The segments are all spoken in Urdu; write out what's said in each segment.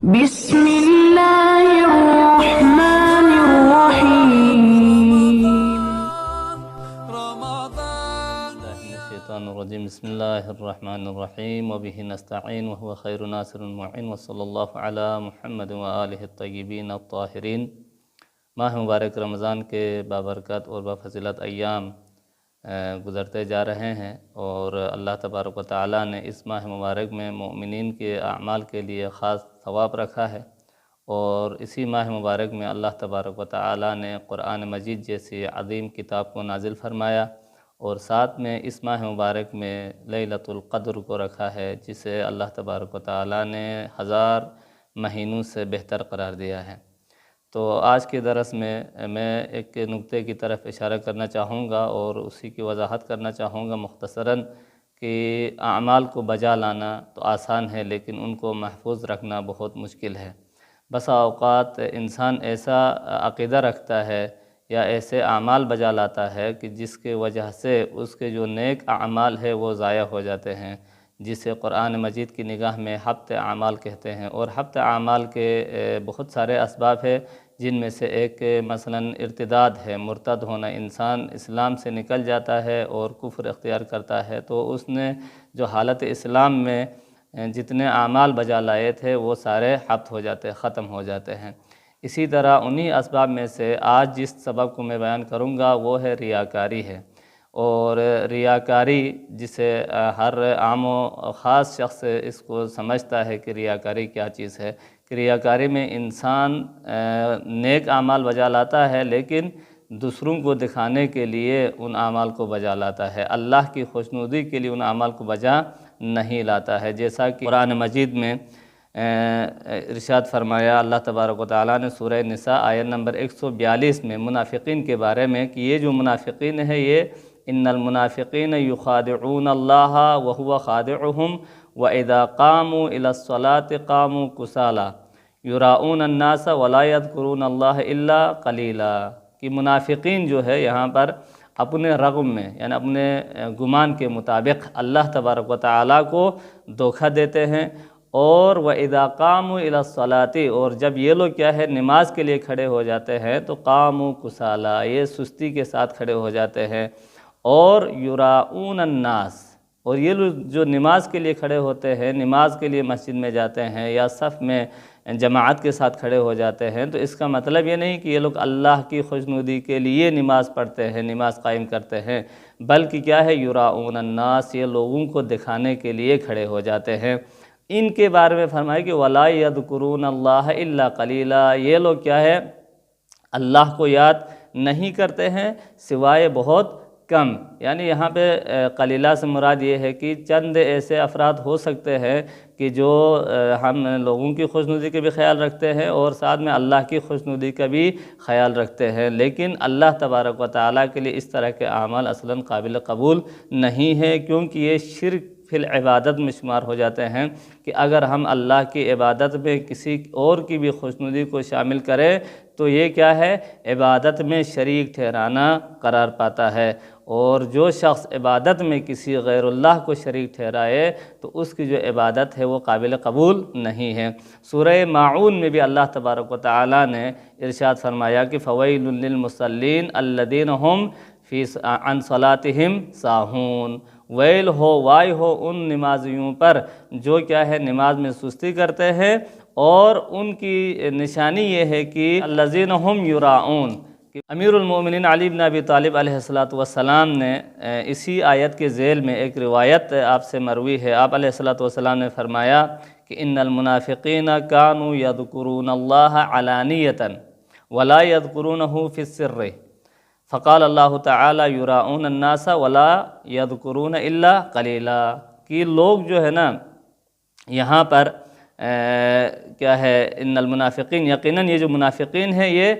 بسم الله الرحمن الرحيم الشیطان الرجیم بسم اللہ الرحمن الرحیم وبہ نستعین وهو خیر ناصر معین وصلی اللہ علی محمد وآلہ الطیبین الطاہرین۔ ماہ مبارک رمضان کے بابرکت اور بفضیلت ایام گزرتے جا رہے ہیں، اور اللہ تبارک و تعالیٰ نے اس ماہ مبارک میں مومنین کے اعمال کے لیے خاص ثواب رکھا ہے، اور اسی ماہ مبارک میں اللہ تبارک و تعالیٰ نے قرآن مجید جیسی عظیم کتاب کو نازل فرمایا، اور ساتھ میں اس ماہ مبارک میں لیلۃ القدر کو رکھا ہے، جسے اللہ تبارک و تعالیٰ نے 1000 مہینوں سے بہتر قرار دیا ہے۔ تو آج کے درس میں ایک نقطے کی طرف اشارہ کرنا چاہوں گا اور اسی کی وضاحت کرنا چاہوں گا مختصراً، کہ اعمال کو بجا لانا تو آسان ہے، لیکن ان کو محفوظ رکھنا بہت مشکل ہے۔ بسا اوقات انسان ایسا عقیدہ رکھتا ہے یا ایسے اعمال بجا لاتا ہے کہ جس کے وجہ سے اس کے جو نیک اعمال ہے وہ ضائع ہو جاتے ہیں، جسے قرآن مجید کی نگاہ میں حبط اعمال کہتے ہیں۔ اور حبط اعمال کے بہت سارے اسباب ہیں، جن میں سے ایک مثلاً ارتداد ہے، مرتد ہونا، انسان اسلام سے نکل جاتا ہے اور کفر اختیار کرتا ہے، تو اس نے جو حالت اسلام میں جتنے اعمال بجا لائے تھے وہ سارے حبط ہو جاتے، ختم ہو جاتے ہیں۔ اسی طرح انہی اسباب میں سے آج جس سبب کو میں بیان کروں گا وہ ہے ریاکاری ہے، اور ریاکاری جسے ہر عام و خاص شخص اس کو سمجھتا ہے کہ ریاکاری کیا چیز ہے، کہ ریاکاری میں انسان نیک اعمال بجا لاتا ہے، لیکن دوسروں کو دکھانے کے لیے ان اعمال کو بجا لاتا ہے، اللہ کی خوشنودی کے لیے ان اعمال کو بجا نہیں لاتا ہے۔ جیسا کہ قرآن مجید میں ارشاد فرمایا اللہ تبارک و تعالیٰ نے سورہ نساء آیت نمبر 142 میں منافقین کے بارے میں، کہ یہ جو منافقین ہے، یہ ان المنافقین یخادعون اللہ وهو خادعهم واذا قاموا الى الصلاة قاموا کسالی یراؤون الناس ولا یذکرون اللہ الا قلیلا، کہ منافقین جو ہے یہاں پر اپنے رغم میں، یعنی اپنے گمان کے مطابق اللہ تبارک و تعالیٰ کو دھوکہ دیتے ہیں، اور وَإِذَا قَامُوا إِلَى الصَّلَاةِ، اور جب یہ لوگ کیا ہے نماز کے لیے کھڑے ہو جاتے ہیں تو قاموا کسالی، یہ سستی کے ساتھ کھڑے ہو جاتے ہیں، اور یراؤون الناس، اور یہ لوگ جو نماز کے لیے کھڑے ہوتے ہیں، نماز کے لیے مسجد میں جاتے ہیں یا صف میں جماعت کے ساتھ کھڑے ہو جاتے ہیں، تو اس کا مطلب یہ نہیں کہ یہ لوگ اللہ کی خوشنودی کے لیے نماز پڑھتے ہیں، نماز قائم کرتے ہیں، بلکہ کیا ہے یراؤون الناس، یہ لوگوں کو دکھانے کے لیے کھڑے ہو جاتے ہیں۔ ان کے بارے میں فرمایا کہ وَلَا يَذْكُرُونَ اللَّهَ إِلَّا قَلِيلًا، یہ لوگ کیا ہے اللہ کو یاد نہیں کرتے ہیں سوائے بہت کم، یعنی یہاں پہ قلیلہ سے مراد یہ ہے کہ چند ایسے افراد ہو سکتے ہیں کہ جو ہم لوگوں کی خوشنودی کا بھی خیال رکھتے ہیں اور ساتھ میں اللہ کی خوشنودی کا بھی خیال رکھتے ہیں، لیکن اللہ تبارک و تعالیٰ کے لیے اس طرح کے اعمال اصلاً قابل قبول نہیں ہے، کیونکہ یہ شرک فی العبادت میں شمار ہو جاتے ہیں، کہ اگر ہم اللہ کی عبادت میں کسی اور کی بھی خوشنودی کو شامل کریں تو یہ کیا ہے عبادت میں شریک ٹھہرانا قرار پاتا ہے، اور جو شخص عبادت میں کسی غیر اللہ کو شریک ٹھہرائے تو اس کی جو عبادت ہے وہ قابل قبول نہیں ہے۔ سورہ ماعون میں بھی اللہ تبارک و تعالیٰ نے ارشاد فرمایا کہ فویل للمصلین الذین هم عن صلاتہم ساہون، ویل ہو، وائے ہو ان نمازیوں پر جو کیا ہے نماز میں سستی کرتے ہیں، اور ان کی نشانی یہ ہے کہ الذین هم یراؤون، کہ امیر المومنین علی بن ابی طالب علیہ السلام نے اسی آیت کے ذیل میں ایک روایت آپ سے مروی ہے، آپ علیہ السلام نے فرمایا کہ ان المنافقین کانوا یذکرون اللہ علانیۃ ولا یذکرونہ فی السر، فقال اللہ تعالی یراؤون الناس ولا یذکرون الا قلیلا، کہ لوگ جو ہے نا یہاں پر کیا ہے ان المنافقین، یقیناً یہ جو منافقین ہیں یہ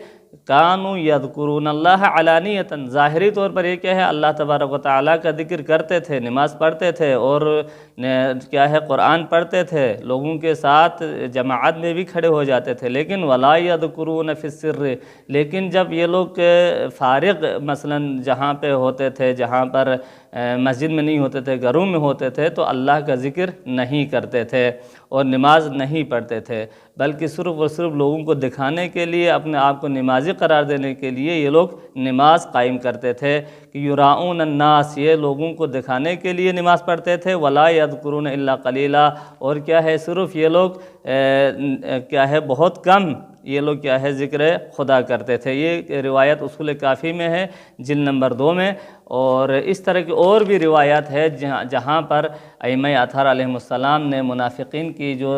کانوا یذکرون اللہ علانیۃ، ظاہری طور پر یہ کیا ہے اللہ تبارک و تعالیٰ کا ذکر کرتے تھے، نماز پڑھتے تھے اور کیا ہے قرآن پڑھتے تھے، لوگوں کے ساتھ جماعت میں بھی کھڑے ہو جاتے تھے، لیکن ولا یذکرون فی السر، لیکن جب یہ لوگ فارغ مثلاً جہاں پہ ہوتے تھے، جہاں پر مسجد میں نہیں ہوتے تھے، گھروں میں ہوتے تھے، تو اللہ کا ذکر نہیں کرتے تھے، اور نماز نہیں پڑھتے تھے، بلکہ صرف اور صرف لوگوں کو دکھانے کے لیے، اپنے آپ کو نمازی قرار دینے کے لیے یہ لوگ نماز قائم کرتے تھے کہ یراؤن الناس، یہ لوگوں کو دکھانے کے لیے نماز پڑھتے تھے، ولا یذکرون الا قلیلا، اور کیا ہے صرف یہ لوگ کیا ہے بہت کم یہ لوگ کیا ہے ذکر خدا کرتے تھے۔ یہ روایت اصول کافی میں ہے جلد نمبر 2 میں، اور اس طرح کی اور بھی روایات ہے جہاں پر ائمہ اطہار علیہم السلام نے منافقین کی جو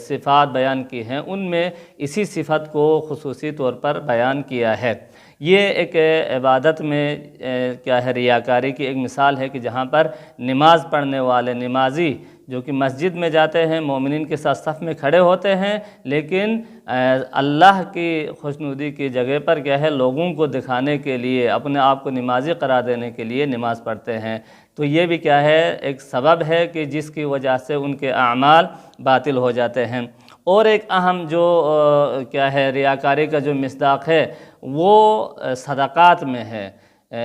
صفات بیان کی ہیں ان میں اسی صفت کو خصوصی طور پر بیان کیا ہے۔ یہ ایک عبادت میں کیا ہے ریاکاری کی ایک مثال ہے کہ جہاں پر نماز پڑھنے والے نمازی جو کہ مسجد میں جاتے ہیں، مومنین کے ساتھ صف میں کھڑے ہوتے ہیں، لیکن اللہ کی خوشنودی کی جگہ پر کیا ہے لوگوں کو دکھانے کے لیے، اپنے آپ کو نمازی قرار دینے کے لیے نماز پڑھتے ہیں، تو یہ بھی کیا ہے ایک سبب ہے کہ جس کی وجہ سے ان کے اعمال باطل ہو جاتے ہیں۔ اور ایک اہم جو کیا ہے ریاکاری کا جو مصداق ہے وہ صدقات میں ہے۔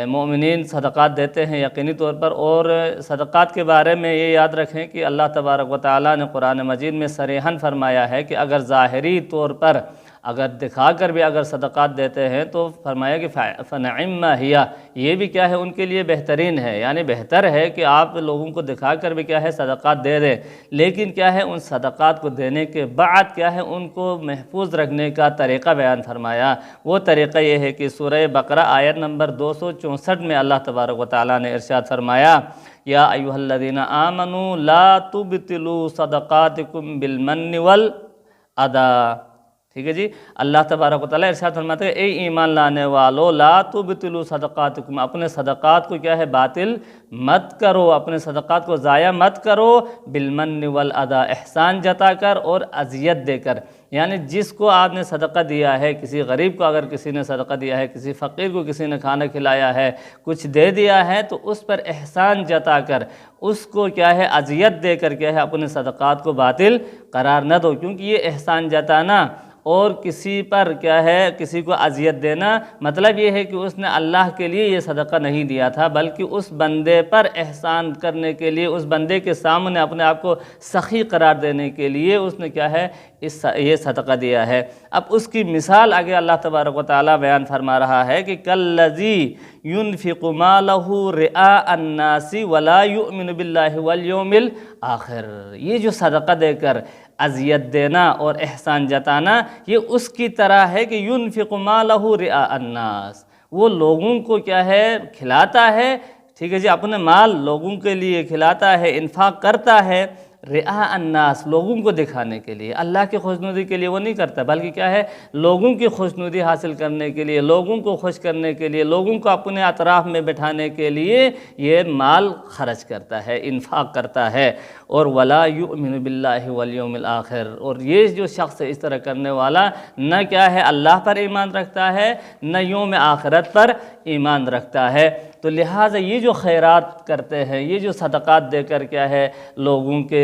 مومنین صدقات دیتے ہیں یقینی طور پر، اور صدقات کے بارے میں یہ یاد رکھیں کہ اللہ تبارک و تعالیٰ نے قرآن مجید میں صریحاً فرمایا ہے کہ اگر ظاہری طور پر اگر دکھا کر بھی اگر صدقات دیتے ہیں تو فرمایا کہ فنعم ہی، یہ بھی کیا ہے ان کے لیے بہترین ہے، یعنی بہتر ہے کہ آپ لوگوں کو دکھا کر بھی کیا ہے صدقات دے دیں، لیکن کیا ہے ان صدقات کو دینے کے بعد کیا ہے ان کو محفوظ رکھنے کا طریقہ بیان فرمایا۔ وہ طریقہ یہ ہے کہ سورہ بقرہ آیت نمبر 264 میں اللہ تبارک و تعالیٰ نے ارشاد فرمایا، یا ایھا الذین آمنوا لا تبطلوا صدقاتکم بالمن والاذی، ٹھیک ہے جی۔ اللہ تبارک و تعالیٰ ارشاد فرماتے ہیں اے ایمان لانے والو لا تبطلوا صدقاتکم، اپنے صدقات کو کیا ہے باطل مت کرو، اپنے صدقات کو ضائع مت کرو، بالمن والاذی، احسان جتا کر اور اذیت دے کر، یعنی جس کو آپ نے صدقہ دیا ہے، کسی غریب کو اگر کسی نے صدقہ دیا ہے، کسی فقیر کو کسی نے کھانا کھلایا ہے، کچھ دے دیا ہے، تو اس پر احسان جتا کر اس کو کیا ہے اذیت دے کر کیا ہے اپنے صدقات کو باطل قرار نہ دو، کیونکہ یہ احسان جتانا اور کسی پر کیا ہے کسی کو اذیت دینا مطلب یہ ہے کہ اس نے اللہ کے لیے یہ صدقہ نہیں دیا تھا، بلکہ اس بندے پر احسان کرنے کے لیے، اس بندے کے سامنے اپنے آپ کو سخی قرار دینے کے لیے اس نے کیا ہے یہ صدقہ دیا ہے۔ اب اس کی مثال آگے اللہ تبارک و تعالیٰ بیان فرما رہا ہے کہ کالذی ينفق مالہ رئاء الناس ولا یؤمن باللہ والیوم الآخر، یہ جو صدقہ دے کر اذیت دینا اور احسان جتانا یہ اس کی طرح ہے کہ ينفق مالہ رئاء الناس، وہ لوگوں کو کیا ہے کھلاتا ہے، ٹھیک ہے جی، اپنے مال لوگوں کے لیے کھلاتا ہے، انفاق کرتا ہے، رئاء الناس، لوگوں کو دکھانے کے لیے، اللہ کی خوشنودی کے لیے وہ نہیں کرتا، بلکہ کیا ہے لوگوں کی خوشنودی حاصل کرنے کے لیے، لوگوں کو خوش کرنے کے لیے، لوگوں کو اپنے اطراف میں بٹھانے کے لیے یہ مال خرچ کرتا ہے، انفاق کرتا ہے۔ اور ولا یؤمن باللہ والیوم الآخر، اور یہ جو شخص اس طرح کرنے والا نہ کیا ہے اللہ پر ایمان رکھتا ہے، نہ یوم آخرت پر ایمان رکھتا ہے۔ تو لہٰذا یہ جو خیرات کرتے ہیں، یہ جو صدقات دے کر کیا ہے لوگوں کے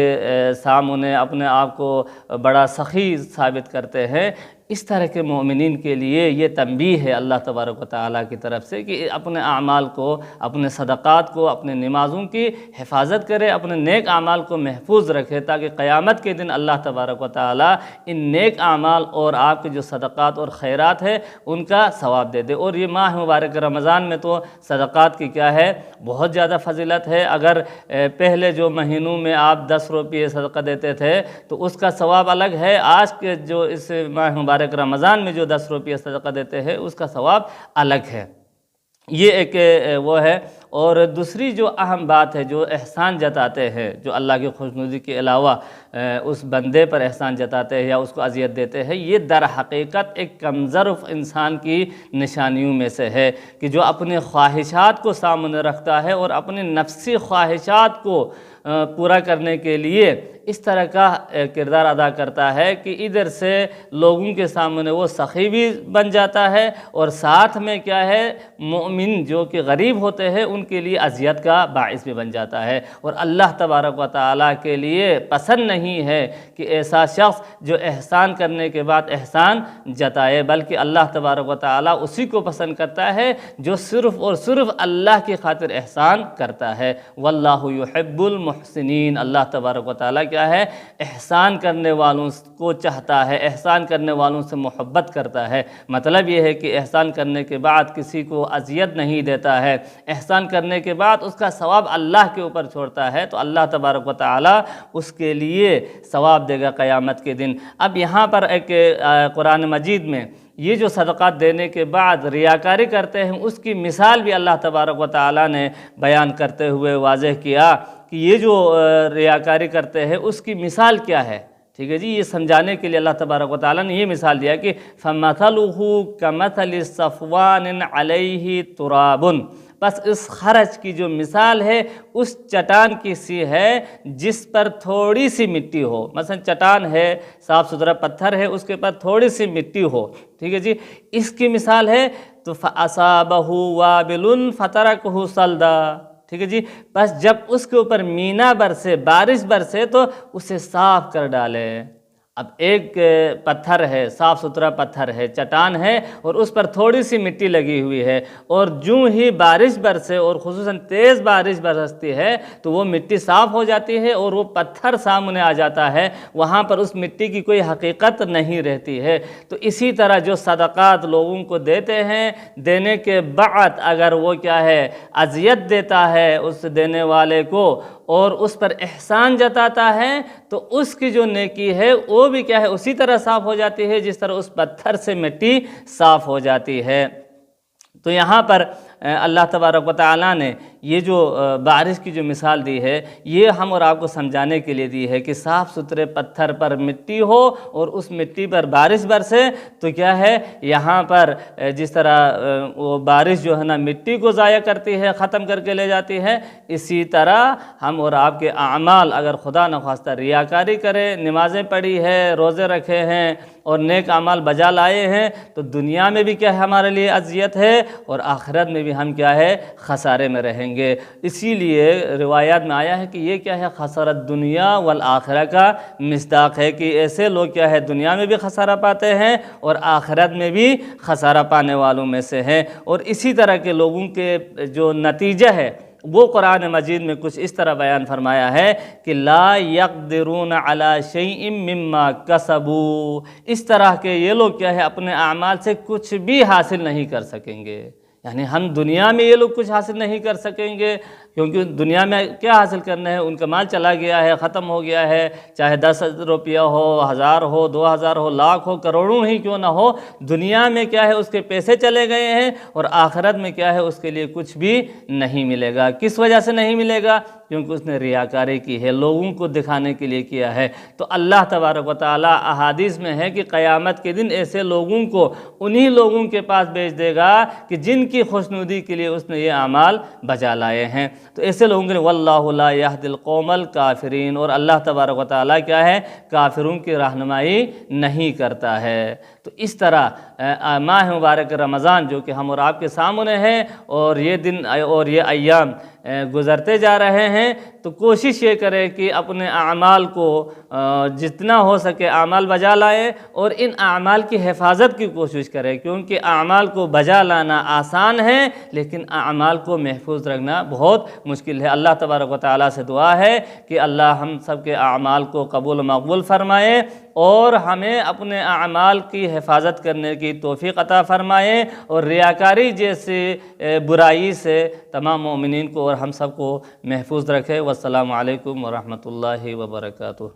سامنے اپنے آپ کو بڑا سخی ثابت کرتے ہیں، اس طرح کے مومنین کے لیے یہ تنبیہ ہے اللہ تبارک و تعالیٰ کی طرف سے کہ اپنے اعمال کو، اپنے صدقات کو، اپنے نمازوں کی حفاظت کرے، اپنے نیک اعمال کو محفوظ رکھے، تاکہ قیامت کے دن اللہ تبارک و تعالیٰ ان نیک اعمال اور آپ کے جو صدقات اور خیرات ہے ان کا ثواب دے دے۔ اور یہ ماہ مبارک رمضان میں تو صدقات کی کیا ہے بہت زیادہ فضیلت ہے۔ اگر پہلے جو مہینوں میں آپ 10 روپے صدقہ دیتے تھے تو اس کا ثواب الگ ہے، آج کے جو اس ماہ مبارک رمضان میں جو 10 روپے صدقہ دیتے ہیں اس کا ثواب الگ ہے۔ یہ ایک وہ ہے۔ اور دوسری جو اہم بات ہے، جو احسان جتاتے ہیں، جو اللہ کی خوشنودی کے علاوہ اس بندے پر احسان جتاتے ہیں یا اس کو اذیت دیتے ہیں، یہ در حقیقت ایک کمظرف انسان کی نشانیوں میں سے ہے کہ جو اپنے خواہشات کو سامنے رکھتا ہے اور اپنی نفسی خواہشات کو پورا کرنے کے لیے اس طرح کا کردار ادا کرتا ہے کہ ادھر سے لوگوں کے سامنے وہ سخی بھی بن جاتا ہے، اور ساتھ میں کیا ہے مومن جو کہ غریب ہوتے ہیں ان کے لیے اذیت کا باعث بھی بن جاتا ہے۔ اور اللہ تبارک و تعالیٰ کے لیے پسند نہیں ہے کہ ایسا شخص جو احسان کرنے کے بعد احسان جتائے، بلکہ اللہ تبارک و تعالیٰ اسی کو پسند کرتا ہے جو صرف اور صرف اللہ کی خاطر احسان کرتا ہے۔ واللہ یحب المحسنین، اللہ تبارک و تعالیٰ کیا ہے؟ احسان کرنے والوں کو چاہتا ہے، احسان کرنے والوں سے محبت کرتا ہے۔ مطلب یہ ہے کہ احسان کرنے کے بعد کسی کو اذیت نہیں دیتا ہے، احسان کرنے کے بعد اس کا ثواب اللہ کے اوپر چھوڑتا ہے، تو اللہ تبارک و تعالیٰ اس کے لیے ثواب دے گا قیامت کے دن۔ اب یہاں پر ایک قرآن مجید میں یہ جو صدقات دینے کے بعد ریاکاری کرتے ہیں، اس کی مثال بھی اللہ تبارک و تعالیٰ نے بیان کرتے ہوئے واضح کیا کہ یہ جو ریاکاری کرتے ہیں اس کی مثال کیا ہے۔ ٹھیک ہے جی، یہ سمجھانے کے لیے اللہ تبارک و تعالیٰ نے یہ مثال دیا کہ فَمَثَلُهُ كَمَثَلِ صَفْوَانٍ عَلَيْهِ تُرَابٌ، بس اس خرچ کی جو مثال ہے اس چٹان کی سی ہے جس پر تھوڑی سی مٹی ہو۔ مثلا چٹان ہے، صاف ستھرا پتھر ہے، اس کے پر تھوڑی سی مٹی ہو، ٹھیک ہے جی، اس کی مثال ہے تو فَأَصَابَهُ وَابِلٌ فَتَرَكَهُ صَلْدًا، ٹھیک ہے جی، بس جب اس کے اوپر مینا برسے، بارش برسے تو اسے صاف کر ڈالے۔ اب ایک پتھر ہے، صاف ستھرا پتھر ہے، چٹان ہے، اور اس پر تھوڑی سی مٹی لگی ہوئی ہے، اور جو ہی بارش برسے اور خصوصاً تیز بارش برستی ہے تو وہ مٹی صاف ہو جاتی ہے اور وہ پتھر سامنے آ جاتا ہے، وہاں پر اس مٹی کی کوئی حقیقت نہیں رہتی ہے۔ تو اسی طرح جو صدقات لوگوں کو دیتے ہیں، دینے کے بعد اگر وہ کیا ہے اذیت دیتا ہے اس دینے والے کو اور اس پر احسان جتاتا ہے، تو اس کی جو نیکی ہے وہ بھی کیا ہے اسی طرح صاف ہو جاتی ہے جس طرح اس پتھر سے مٹی صاف ہو جاتی ہے۔ تو یہاں پر اللہ تبارک و تعالیٰ نے یہ جو بارش کی جو مثال دی ہے یہ ہم اور آپ کو سمجھانے کے لیے دی ہے کہ صاف ستھرے پتھر پر مٹی ہو اور اس مٹی پر بارش برسے تو کیا ہے یہاں پر جس طرح وہ بارش جو ہے نا مٹی کو ضائع کرتی ہے، ختم کر کے لے جاتی ہے، اسی طرح ہم اور آپ کے اعمال اگر خدا نخواستہ ریاکاری کرے، نمازیں پڑھی ہے، روزے رکھے ہیں اور نیک اعمال بجا لائے ہیں تو دنیا میں بھی کیا ہے ہمارے لیے اذیت ہے اور آخرت میں بھی ہم کیا ہے خسارے میں رہیں گے۔ اسی لیے روایات میں آیا ہے کہ یہ کیا ہے خسارت دنیا والآخرہ کا مصداق ہے کہ ایسے لوگ کیا ہے دنیا میں بھی خسارہ پاتے ہیں اور آخرت میں بھی خسارہ پانے والوں میں سے ہیں۔ اور اسی طرح کے لوگوں کے جو نتیجہ ہے وہ قرآن مجید میں کچھ اس طرح بیان فرمایا ہے کہ لا یقدرون علی شیء مما کسبوا، اس طرح کے یہ لوگ کیا ہے اپنے اعمال سے کچھ بھی حاصل نہیں کر سکیں گے۔ یعنی ہم دنیا میں یہ لوگ کچھ حاصل نہیں کر سکیں گے کیونکہ دنیا میں کیا حاصل کرنا ہے، ان کا مال چلا گیا ہے، ختم ہو گیا ہے، چاہے 10 روپیہ ہو، 1000 ہو، 2000 ہو، لاکھ ہو، کروڑوں ہی کیوں نہ ہو، دنیا میں کیا ہے اس کے پیسے چلے گئے ہیں اور آخرت میں کیا ہے اس کے لیے کچھ بھی نہیں ملے گا۔ کس وجہ سے نہیں ملے گا؟ کیونکہ اس نے ریاکاری کی ہے، لوگوں کو دکھانے کے لیے کیا ہے۔ تو اللہ تبارک و تعالیٰ احادیث میں ہے کہ قیامت کے دن ایسے لوگوں کو انہی لوگوں کے پاس بھیج دے گا کہ جن کی خوشنودی کے لیے اس نے یہ اعمال بجا لائے ہیں۔ تو ایسے لوگوں کے لیے واللہ لا یہدی القوم الکافرین، اور اللہ تبارک و تعالیٰ کیا ہے کافروں کی رہنمائی نہیں کرتا ہے۔ تو اس طرح ماہ مبارک رمضان جو کہ ہم اور آپ کے سامنے ہے اور یہ دن اور یہ ایام گزرتے جا رہے ہیں، تو کوشش یہ کرے کہ اپنے اعمال کو جتنا ہو سکے اعمال بجا لائے اور ان اعمال کی حفاظت کی کوشش کرے، کیونکہ اعمال کو بجا لانا آسان ہے لیکن اعمال کو محفوظ رکھنا بہت مشکل ہے۔ اللہ تبارک و تعالیٰ سے دعا ہے کہ اللہ ہم سب کے اعمال کو قبول و مقبول فرمائے اور ہمیں اپنے اعمال کی حفاظت کرنے کی توفیق عطا فرمائے اور ریاکاری جیسے برائی سے تمام مومنین کو اور ہم سب کو محفوظ رکھے۔ والسلام علیکم ورحمۃ اللہ وبرکاتہ۔